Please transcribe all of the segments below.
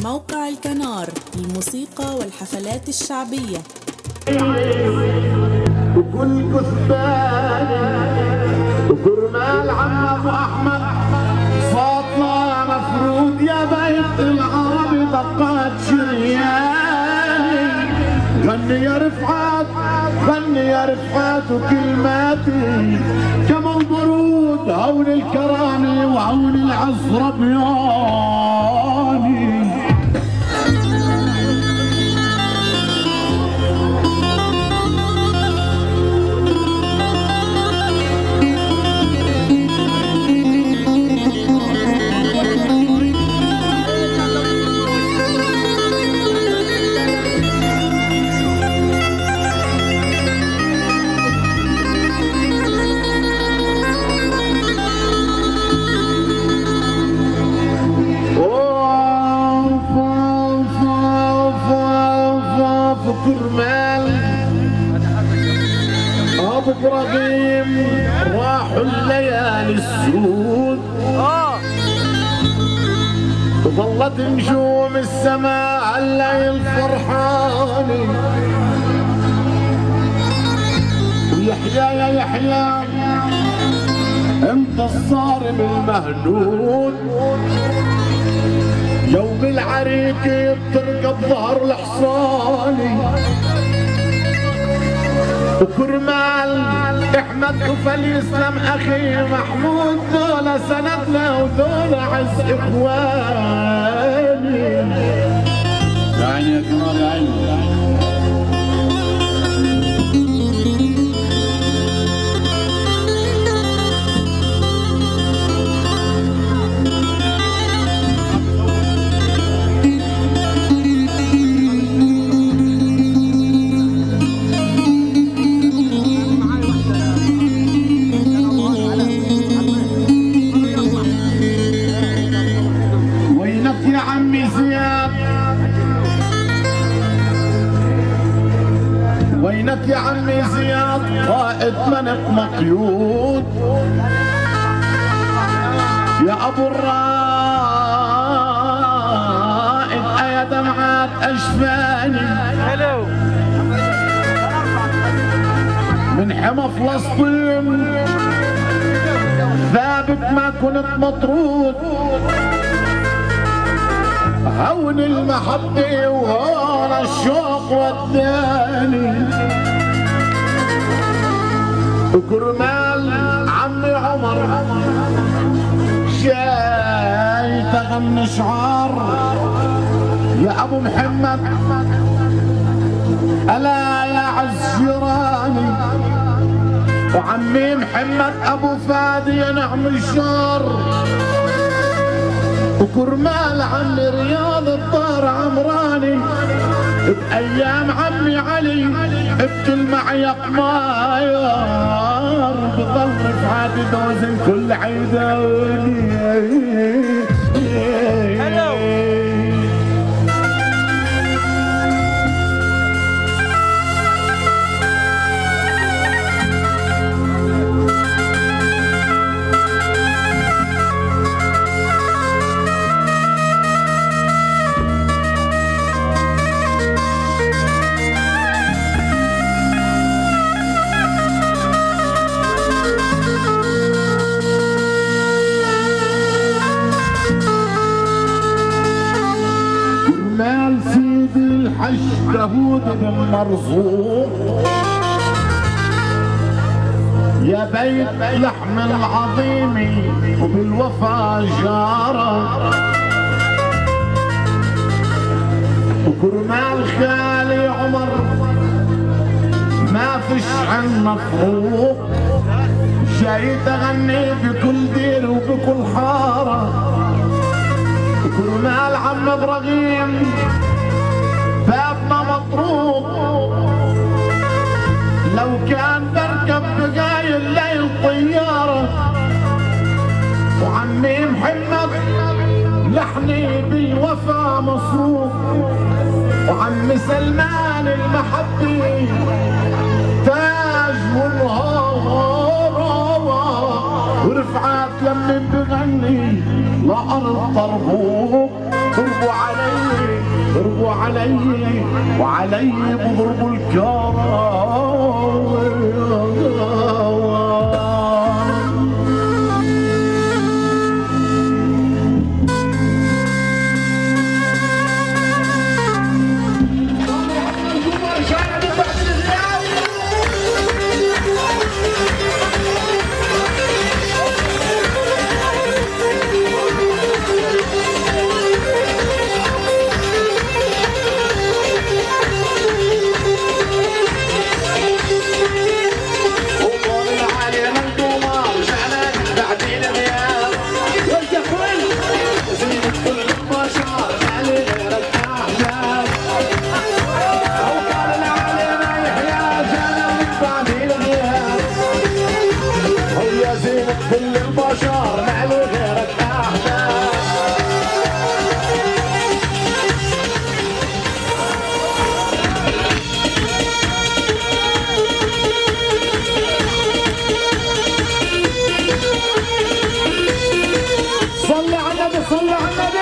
موقع الكنار للموسيقى والحفلات الشعبية. وكل كثبان وكرمال عم ابو احمد صوتنا مفروض يا بيت العربي دقات شرياني. غني يا رفعت غني يا رفعت وكلماتي كما البرود عون الكرامي وعون العزربياني. كرمال ابو ابراهيم راحوا الليالي السود وظلت نجوم السماء الليل فرحاني. ويحيى يا يحيى انت الصارم المهنود يوم العريكة بترقب ظهر الحصاني. وكرمال احمد وفل يسلم اخي محمود ذولا سندنا وذولا عز اخواني. يا عيني يا كمال يا عيني. وينك يا عمي زياد قائد منق مقيود يا ابو الرائد ايا دمعات اشفاني من حمى فلسطين ثابت ما كنت مطرود. هون المحبة وهون الشوق وداني. وكرمال عمي عمر جاي تغني شعار يا ابو محمد الا يا عز جيراني. وعمي محمد ابو فادي نعم الشار. وكرمال عمي رياض الطار عمراني بأيام عمي علي بكل معيق مايار بضل رفعاتي دوزن كل عيداني. داوود بن مرزوق يا بيت لحم العظيم وبالوفا جارة. وكرمال خالي عمر ما فيش عنا فروق جاي تغني بكل دير وبكل حارة. وكرمال عم ابراهيم بابنا مطروق لو كان بركب بقاي الليل طيارة. وعمي محمد لحني بالوفا مصروف. وعمي سلمان المحبي تاج والهوى ورفعات لما بغني لأرض طربوق. ضربوا علي ضربوا علي وعلي بضربوا الكرام. كل البشر ما له غيرك احلام. صلي على النبي صلي على النبي.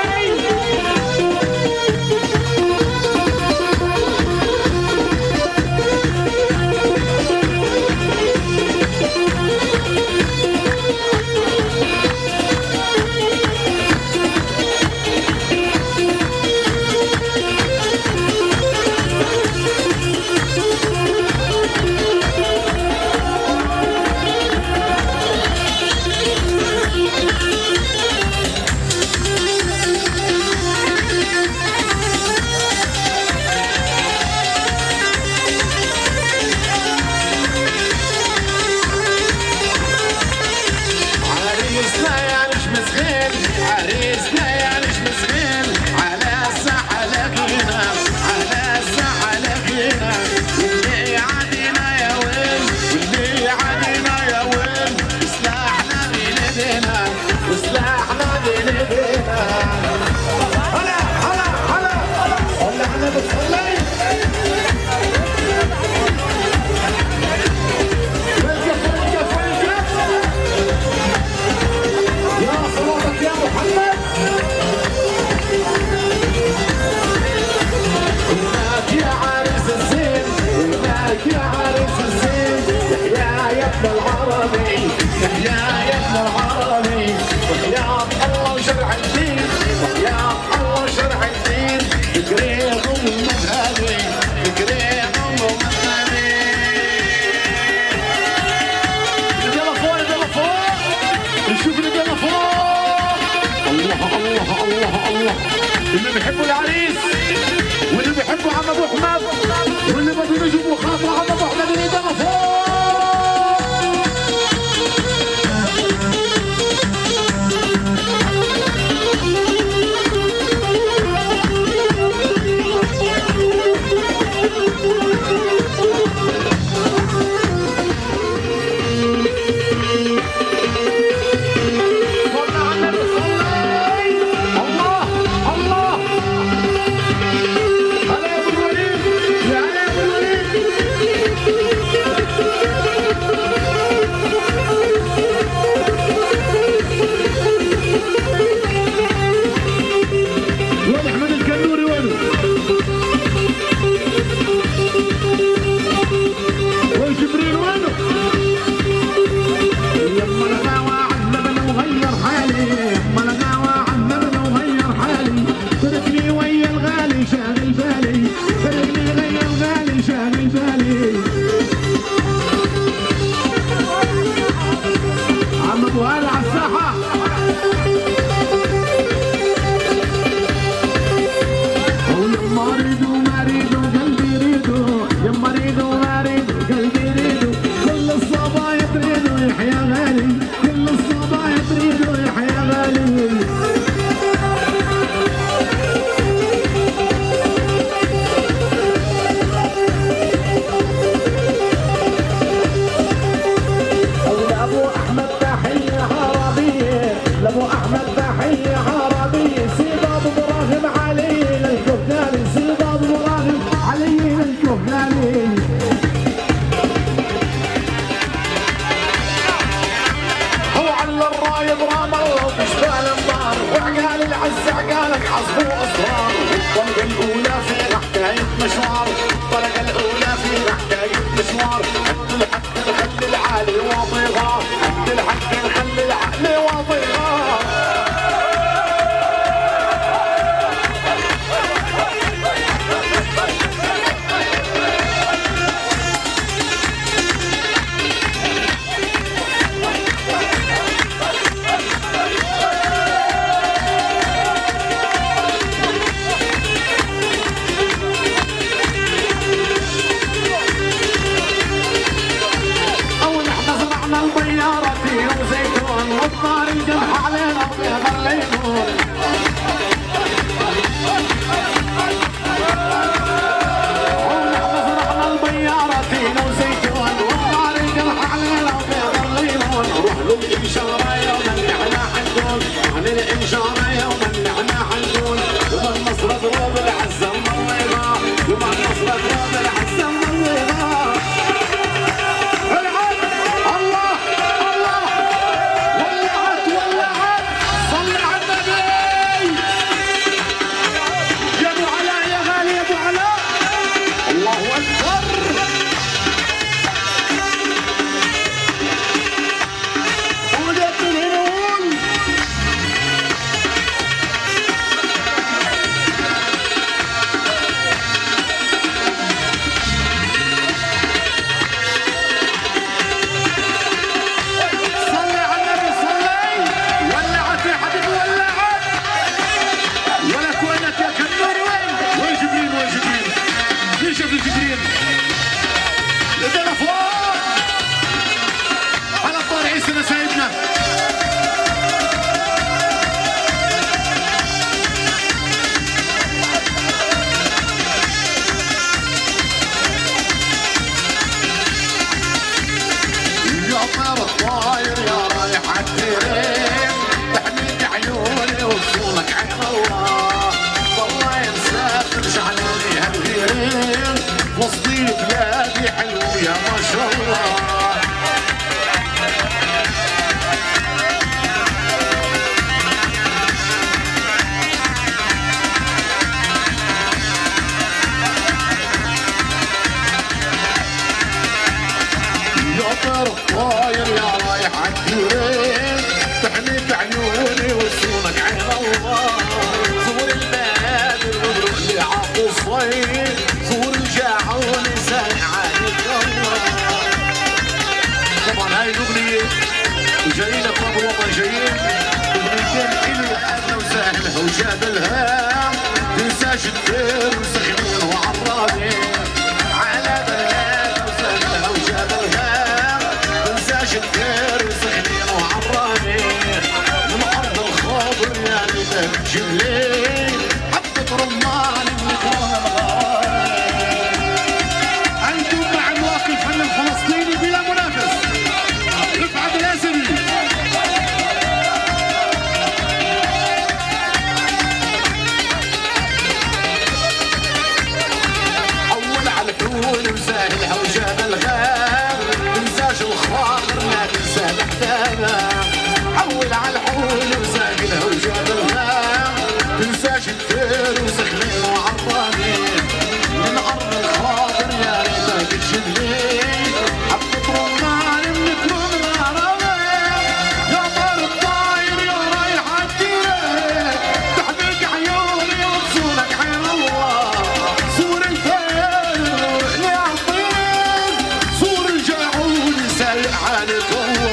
اللي بيحبوا العريس واللي بيحبوا عم ابو احمد واللي بدهم يجيبوا خاطر عم ابو احمد اللي يدمه فوق. الطلقة الأولى فيها حكاية مشوار، الطلقة الأولى فيها حكاية مشوار، عند الحق نخلي العالي واطيها، عند الحق نخلي العالي واطيها. البيارة فيه وزيتون والطار الجمح علينا وبيض الليمون. ونحن زرعنا البيارة فينا وزيتون والطار الجمح علينا وبيض الليمون. روح للإنشارة يوما نحن حنقول، روح للإنشارة يوما نحن حنقول، يوم النصر ضرب العزة مضيغة، يوم النصر ضرب العزة مضيغة. وسطي بلادي حلو يا ما شاء الله. يا طير الطاير يا رايح عالديرين، تحني بعيوني وصونك عين الله. زور البلاد المبروك اللي عالقصين، زور الجاعون سامع عليك الله. طبعا هاي الاغنيه وجايين اطلاب الوطن جايين اغنيتين الي اهلا وسهلا وجادلها، تنساش الدير وسخنين وعرابين على بلاد وسهلا وجادلها، تنساش الدير وسخنين وعرابين من ارض الخاطر يا ريتك تجيب لي حبه رمان النكران الغالي. انتم مع الواقع الفن الفلسطيني بلا منافس. رفعت الاسدي حول على الحول وسهلها وجاب الغاب، تنساش الخاطر لا تنسى الاحداث. حول على الحول وسهلها وجاب الغاب، تنساش الدير وسخنين وعرانين من ارض الخاطر يا ريتك تجيب لي حبة رمان النكران الغرامين. يا طير الطاير يا رايح عالديرين، تحميك عيوني وتصونك عين الله. زور الفيل اللي عالطين، زور الجاعون يسلق عليك الله.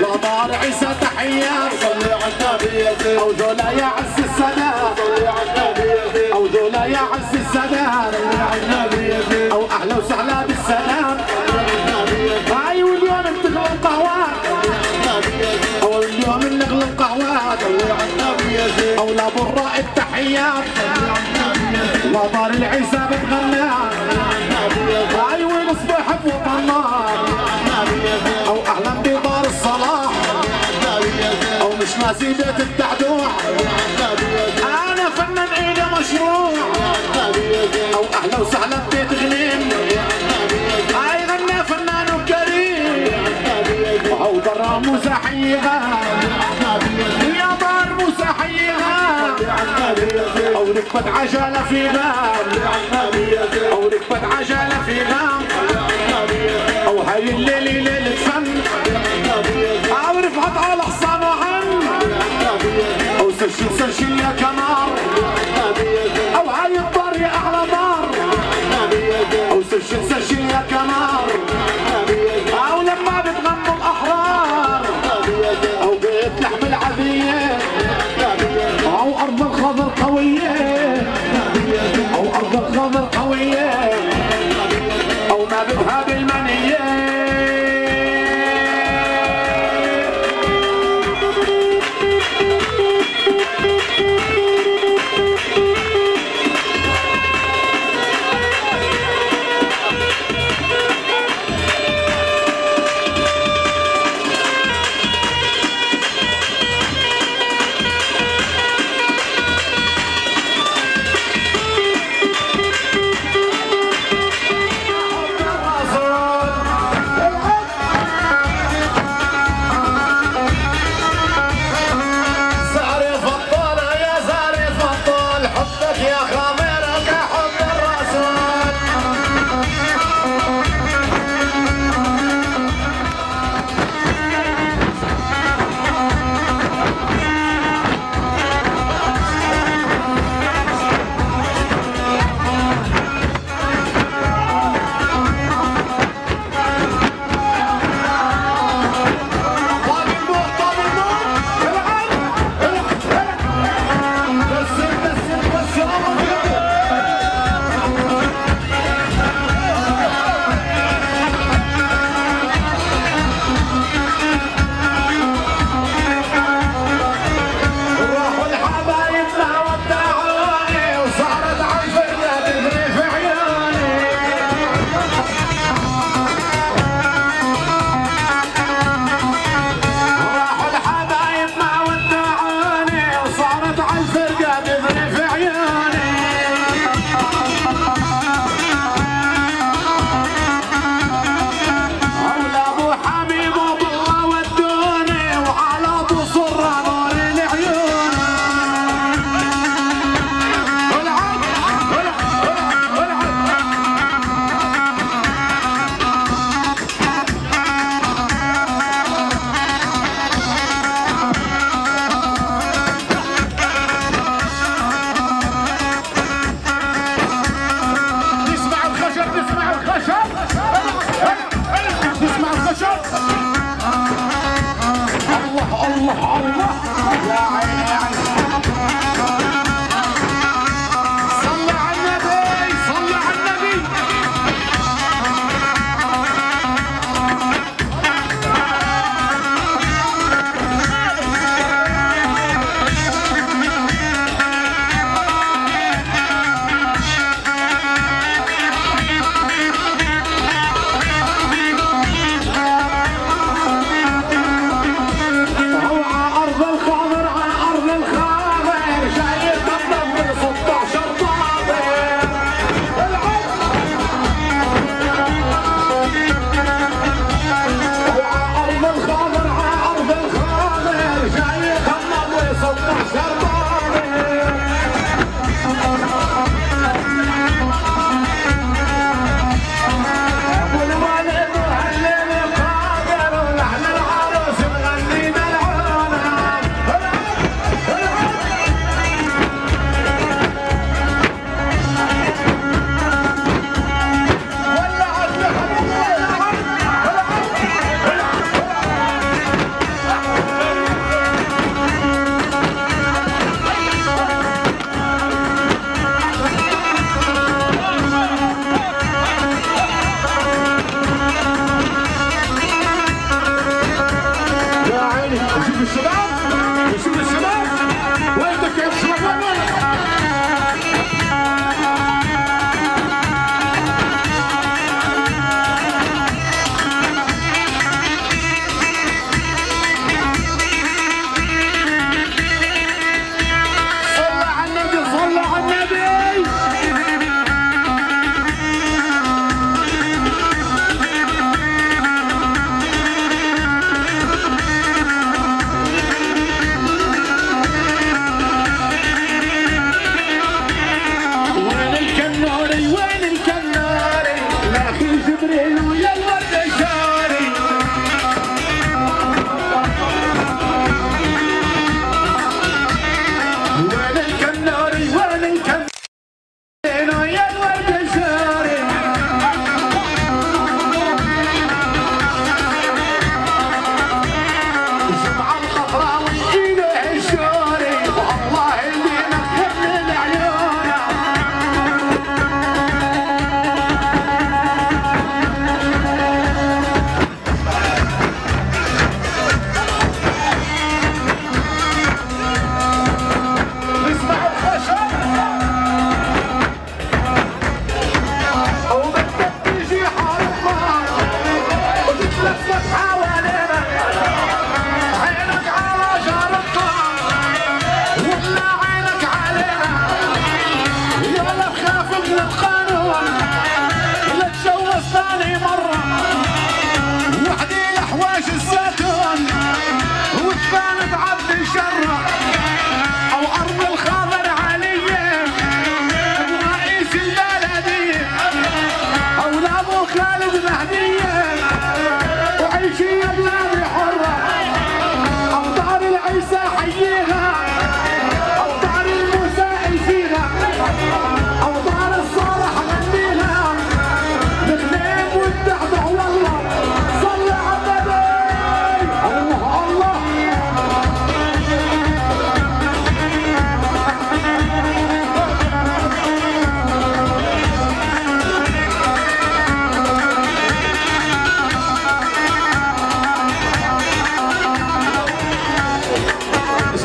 لا طار عيسى تحيات صلي على النبي يا زين، او ذولا يا عز السلام صلي على النبي يا زين، او ذولا يا عز السلام صلي على النبي يا زين، او اهلا وسهلا بالسلام صلي على النبي يا زين. هاي واليوم بتغلى القهوات صلي على النبي يا زين، او اليوم بنغلى القهوات صلي على النبي يا زين، او لابراء التحيات صلي على النبي يا زين، لا طار العيسى بتغنى صلي على النبي يا زين، هاي ونصبح بوطننا او اهلا بدار الصلاح او مش ناسي بيت الدحدوح انا فنان ايده مشروع او اهلا وسهلا ببيت غنيم هاي غنى فنان وكريم او برا موسى حيها يا دار موسى حيها او ركبت عجله فيها او ركبت عجله فيها او هاي الليله ليله فن او رفعت على حصان وعن او سجل يا كمار او هاي الدار يا احلى دار او سجل يا كمار او لما بتغنوا الاحرار او بيت لحم العذيه او ارض الخضر قويه او ارض الخضر قويه او ما بدها بالمنيه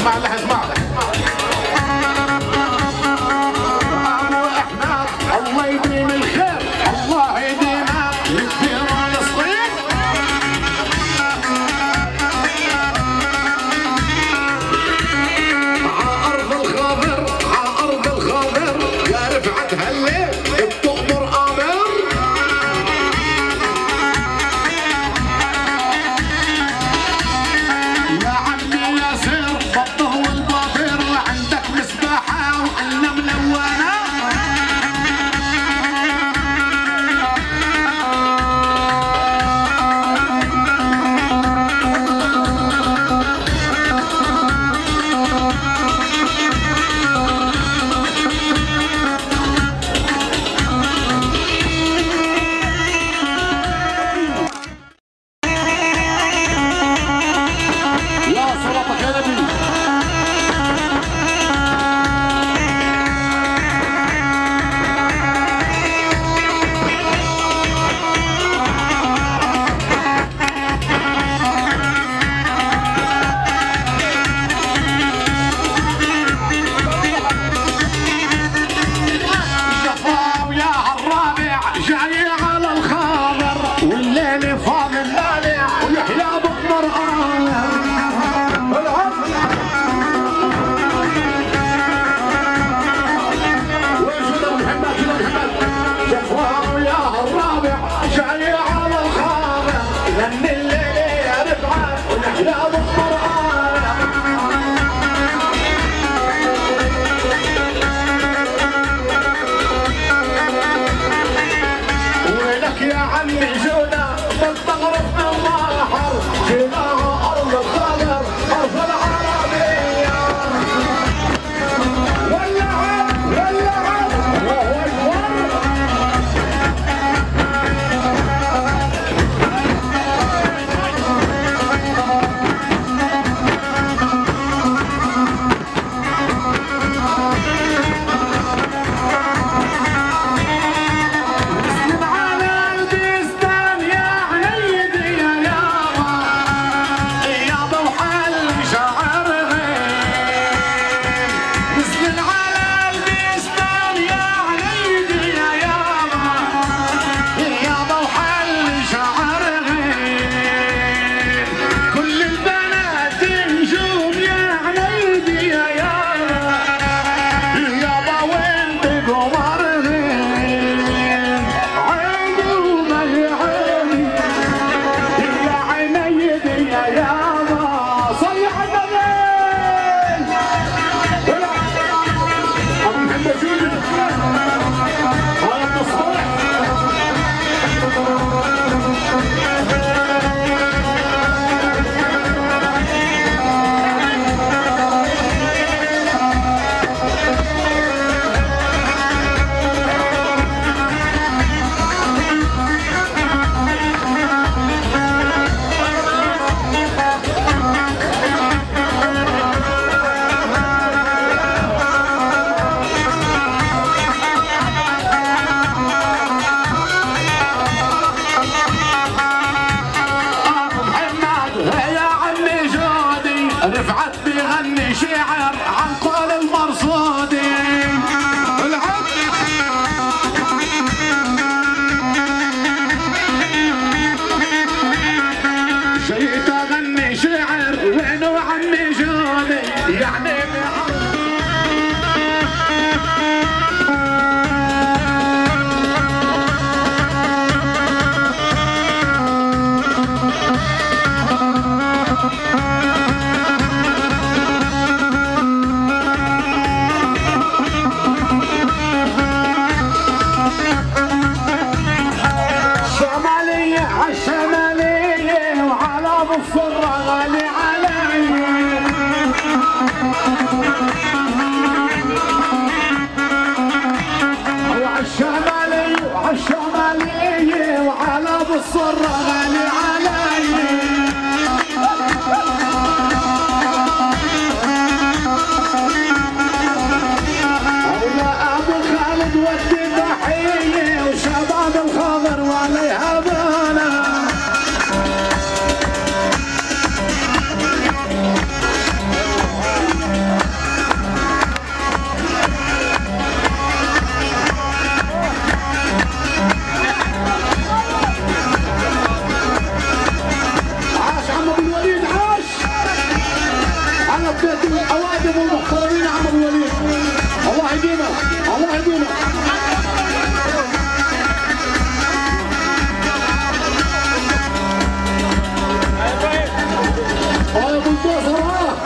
اسمع اللحن اسمع. ابو احمد الله يديم الخير الله يديمه للدير والصيد. ع ارض الخضر ع ارض الخضر يا رفعت هالليل بتؤمر امر. يا عمي يا سير بطه والباطر وعندك مسبحه وعنا ملونه. رفعت بيغني شعر عن قول المرصودي. جيت اغني شعر وينو عمي جودي يعني الصرة غالي علي وعالشمالية وعلى بالصرة غالي علي أولى أبو خالد ودي ضحية وشباب الخضر وعليها بانا. احتفوا المحترمين يا عم ابو وليد. الله يديمك الله يديمك. يا ابو الناصر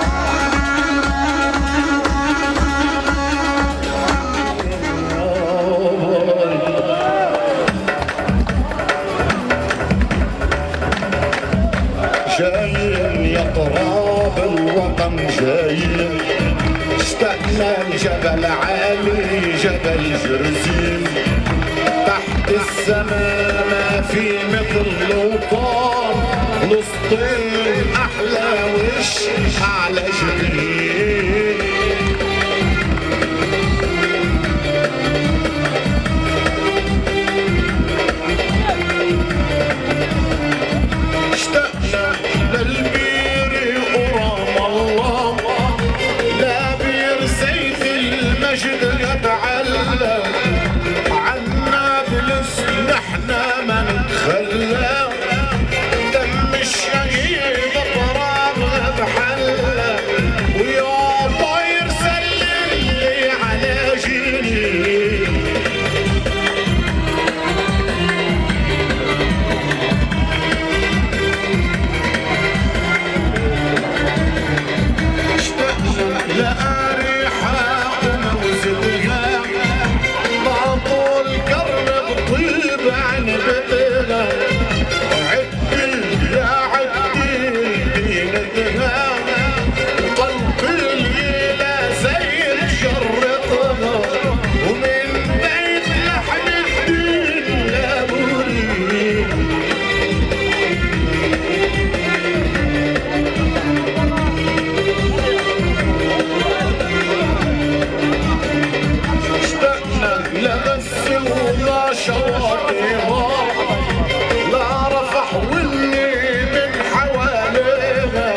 جايين يا تراب الوطن جايين، اشتقنا لجبل عالي جبل جرزين، تحت السماء ما في مثل لوطان، فلسطين احلى وش اعلى جبين. اشتقنا للبير ورام الله، لا بير سيف المجد يتعلم، عنا بلس نحنا ما نتخلى، دم الشهيد تراب بحلة، ويا طاير سلم لي على جيني. لا رفح واللي من حواليها،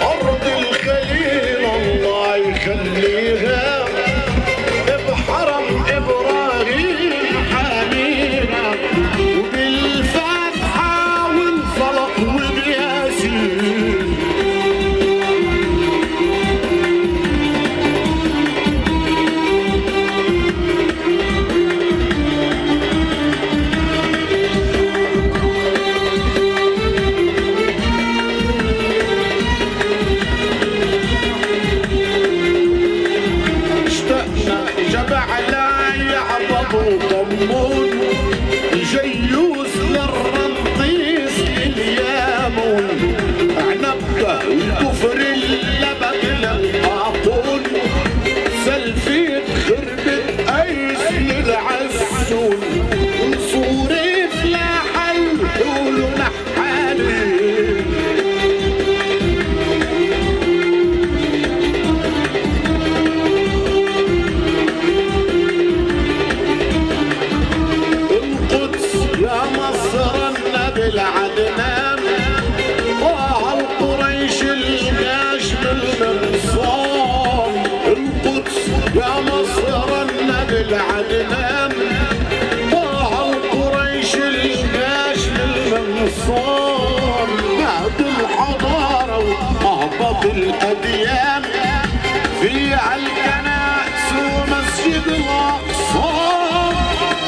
أرض الخليل الله يخليها، بحرم إبراهيم حامينا، وبالفاتحة والفلق والياسين. وضمون جيوس للرنطيس اليامون، عنبه الكفر اللبك للقاطون، سلفيت خربت ايس للعسون، نصوري فلاح الحول ونحالي. العدنان طه القريش الجاش بالمنصور، القدس يا مصر النبي العدنان طه القريش الجاش بالمنصور، بعد الحضارة وأهبط الأديان في الكنائس ومسجد الأقصى،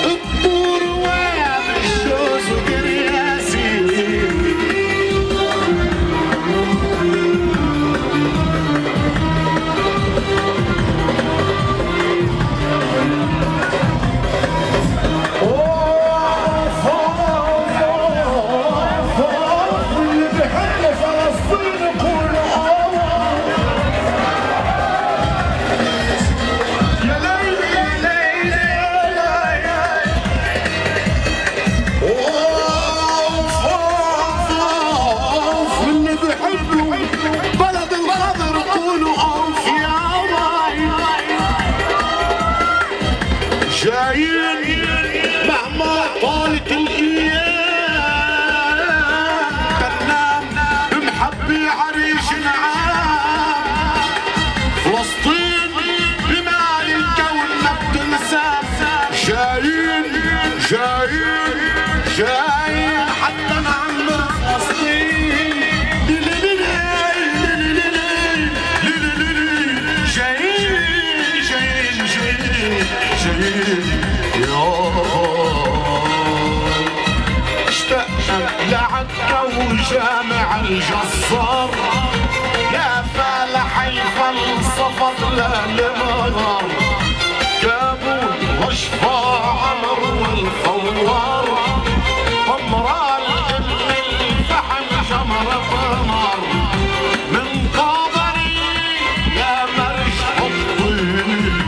الطور ويا الشوز يا ليلي طلع الجزار يا فالح الفلسفة للمغار جابوا وشفا عمر والثوار طمران الفحم جمرة نار من قبري يا مرش الطين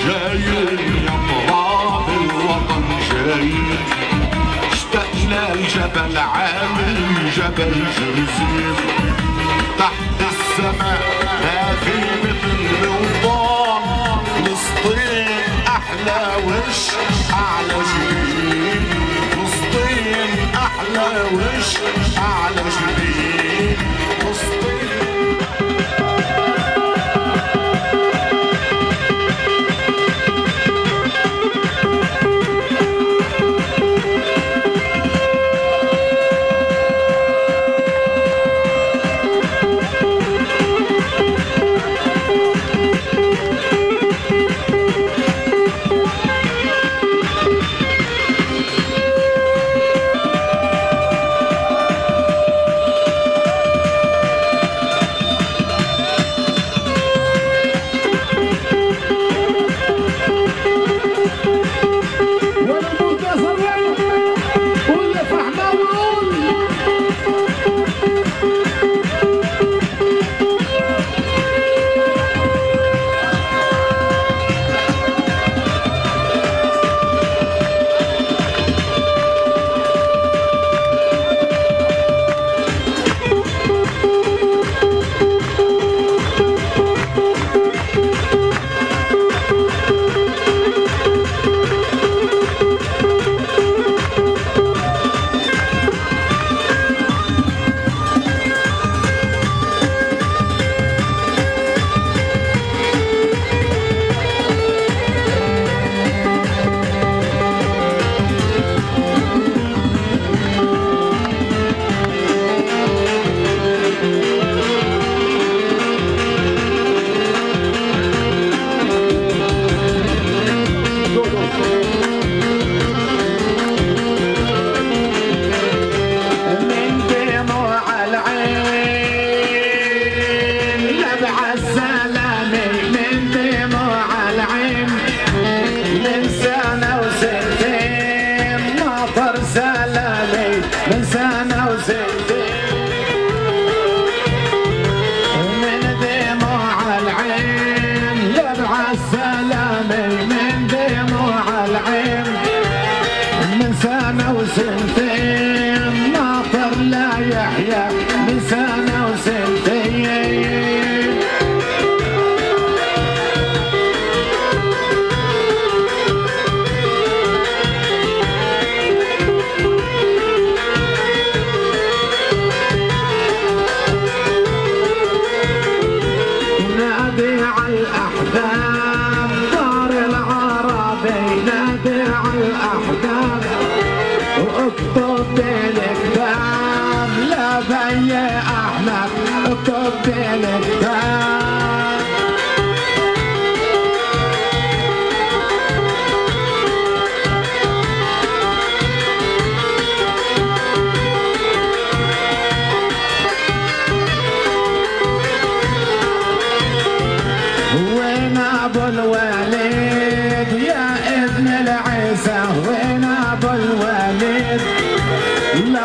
جايين يا تراب الوطن جايين اشتقنا الجبل عالي جبل جرزيم تحت السماء ما في مثل الوطن فلسطين احلى وش اعلى جبين فلسطين احلى وش اعلى جبين فلسطين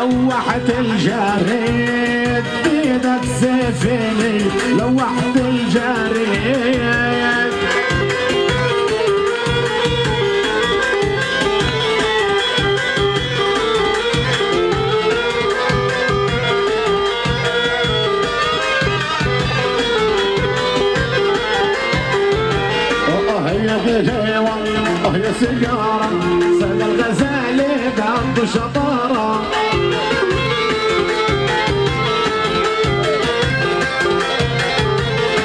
لوحت الجريد بيدك سيفيني لوحت الجريد يا سيارة سال الغزالي قد شطارة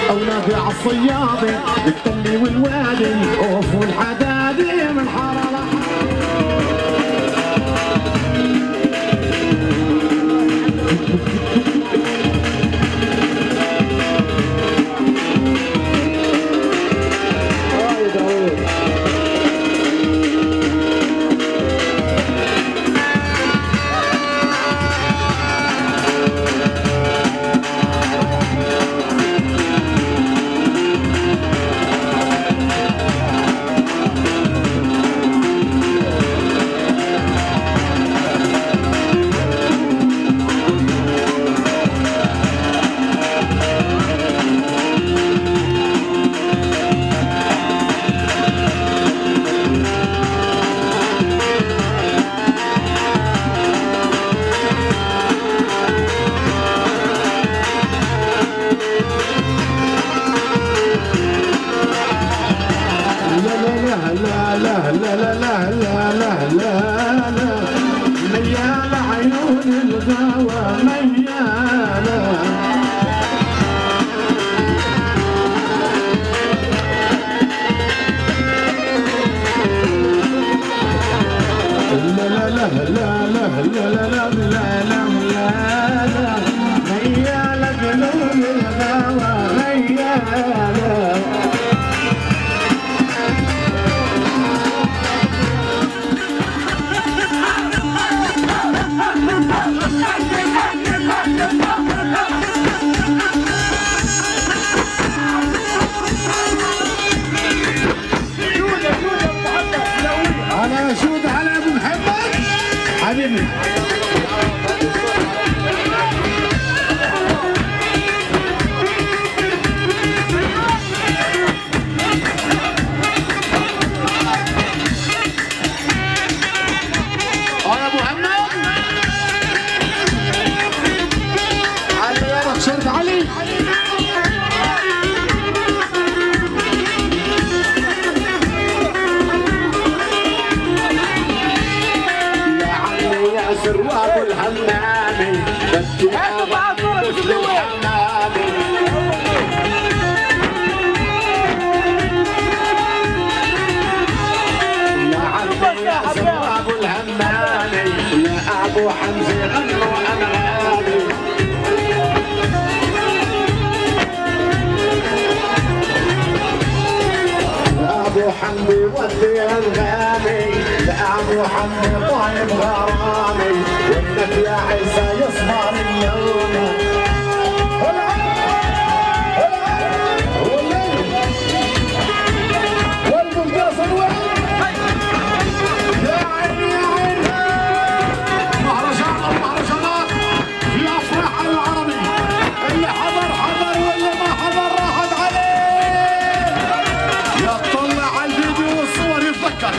أولادي عالصيادة بالتلي والوادي الخوف والحدادي من حرارة الغاوى ميالة لا لا لا لا لا لا لا لا لا لا ميالة قلوب الغاوى ميالة أنا أشود على أبو محمد حبيبي أنا أبو محمد علي يا رخصة علي ياسر وابو الهمامي بدي مثل الحمامي يا عمي ياسر وابو الهمامي يا ابو حمزه غنوا انغامي يا ابو حمدي ودي انغامي يا ابو حمدي طايب غرامي وانك يا عيسى يصهر اليوم والمنتصر يا عيني يا عيني مهرجانات في افراح العربي اللي حضر حضر واللي ما حضر راحت عليه يطلع على الفيديو والصور يتذكر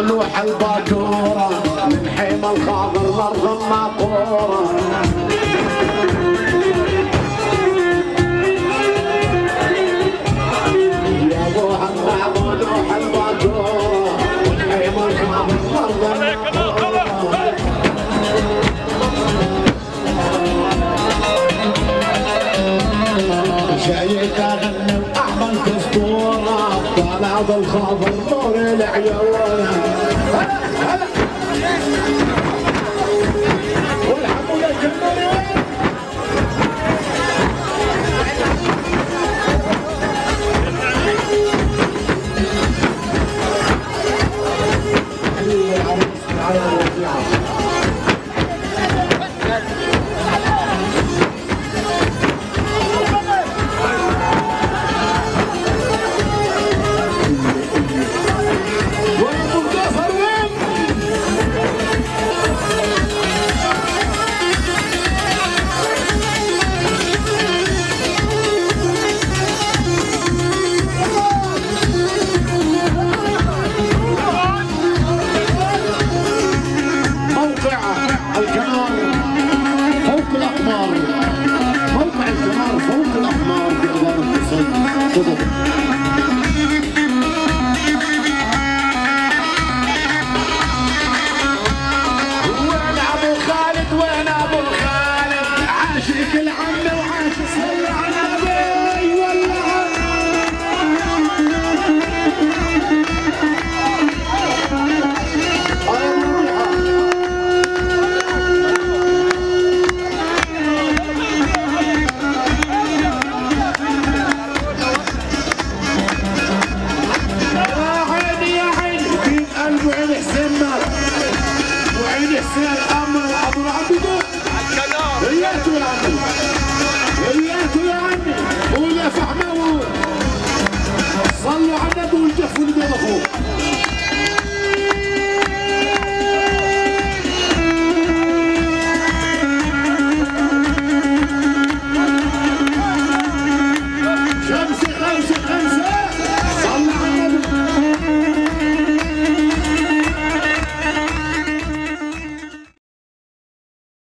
ولوح الباكورة من حيم الخاضر ضرب ماطورة يا ابو همام ولوح الباكورة من حيم الخاضر ضرب ماطورة جايك اغني واعمل كسطورة طالع بالخاضر نور العيون هلا والحمد لله